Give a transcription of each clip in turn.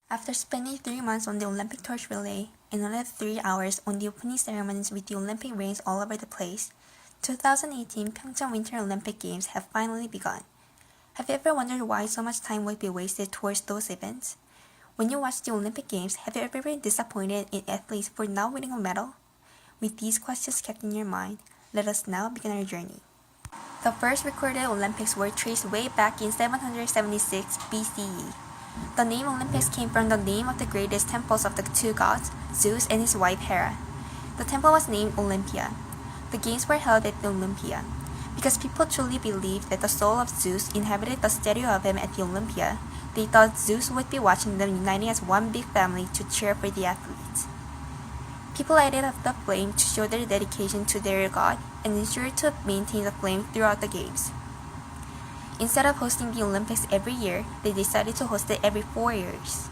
After spending 3 months on the Olympic torch relay and another 3 hours on the opening ceremonies with the Olympic rings all over the place, 2018 Pyeongchang Winter Olympic Games have finally begun. Have you ever wondered why so much time would be wasted towards those events? When you watch the Olympic Games, have you ever been disappointed in athletes for not winning a medal? With these questions kept in your mind, let us now begin our journey. The first recorded Olympics were traced way back in 776 BCE. The name Olympics came from the name of the greatest temples of the two gods, Zeus and his wife Hera. The temple was named Olympia. The games were held at the Olympia. Because people truly believed that the soul of Zeus inhabited the statue of him at the Olympia, they thought Zeus would be watching them uniting as one big family to cheer for the athletes. People lighted up the flame to show their dedication to their god and ensured to maintain the flame throughout the games. Instead of hosting the Olympics every year, they decided to host it every 4 years.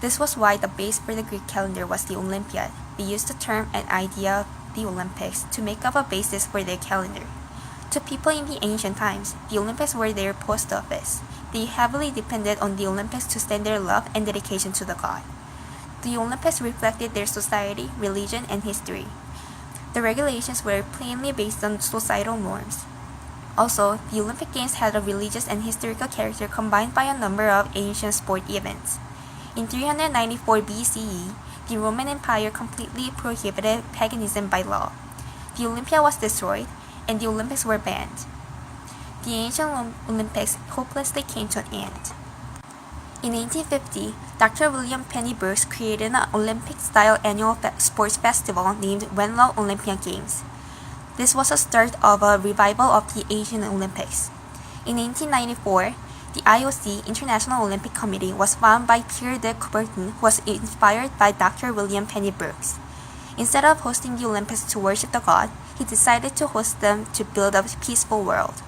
This was why the base for the Greek calendar was the Olympiad. They used the term and idea of the Olympics to make up a basis for their calendar. To people in the ancient times, the Olympics were their post office. They heavily depended on the Olympics to send their love and dedication to the god. The Olympics reflected their society, religion, and history. The regulations were plainly based on societal norms. Also, the Olympic Games had a religious and historical character combined by a number of ancient sport events. In 394 BCE, the Roman Empire completely prohibited paganism by law. The Olympia was destroyed, and the Olympics were banned. The ancient Olympics hopelessly came to an end. In 1850, Dr. William Penny Brooks created an Olympic-style annual sports festival named Wenlo Olympian Games. This was the start of a revival of the Asian Olympics. In 1894, the IOC, International Olympic Committee, was founded by Pierre de Coubertin, who was inspired by Dr. William Penny Brooks. Instead of hosting the Olympics to worship the god, he decided to host them to build a peaceful world.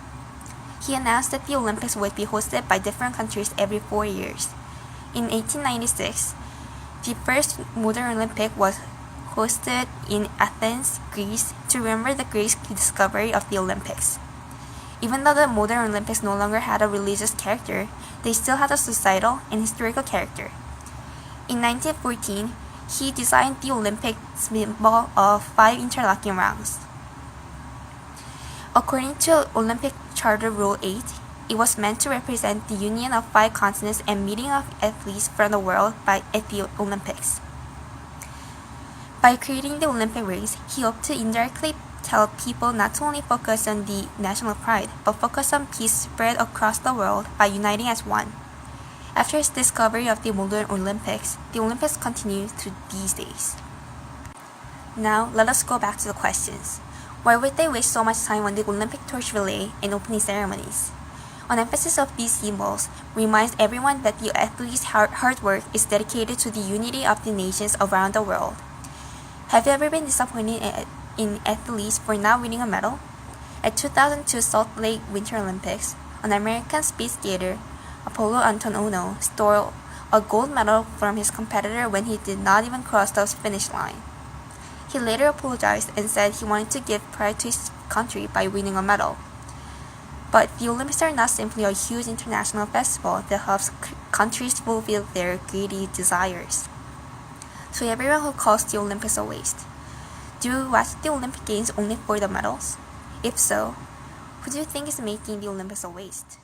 He announced that the Olympics would be hosted by different countries every 4 years. In 1896, the first modern Olympic was hosted in Athens, Greece, to remember the great discovery of the Olympics. Even though the modern Olympics no longer had a religious character, they still had a societal and historical character. In 1914, he designed the Olympic symbol of 5 interlocking rounds. According to Olympic Charter Rule 8, it was meant to represent the union of 5 continents and meeting of athletes from the world at the Olympics. By creating the Olympic race, he hoped to indirectly tell people not to only focus on the national pride, but focus on peace spread across the world by uniting as one. After his discovery of the modern Olympics continue to these days. Now, let us go back to the questions. Why would they waste so much time on the Olympic torch relay and opening ceremonies? An emphasis of these symbols reminds everyone that the athletes' hard work is dedicated to the unity of the nations around the world. Have you ever been disappointed in athletes for not winning a medal? At 2002 Salt Lake Winter Olympics, an American speed skater, Apollo Antonono, stole a gold medal from his competitor when he did not even cross the finish line. He later apologized and said he wanted to give pride to his country by winning a medal. But the Olympics are not simply a huge international festival that helps countries fulfill their greedy desires. To everyone who calls the Olympics a waste, do you watch the Olympic Games only for the medals? If so, who do you think is making the Olympics a waste?